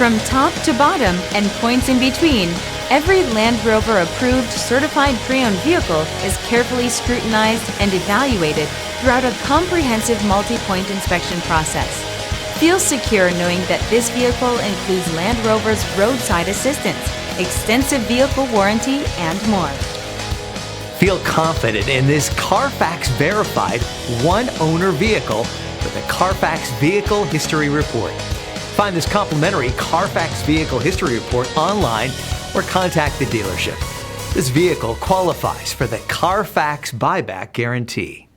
From top to bottom and points in between, every Land Rover approved certified pre-owned vehicle is carefully scrutinized and evaluated throughout a comprehensive multi-point inspection process. Feel secure knowing that this vehicle includes Land Rover's roadside assistance, extensive vehicle warranty, and more. Feel confident in this Carfax verified one-owner vehicle with a Carfax Vehicle History Report. Find this complimentary Carfax Vehicle History Report online or contact the dealership. This vehicle qualifies for the Carfax Buyback Guarantee.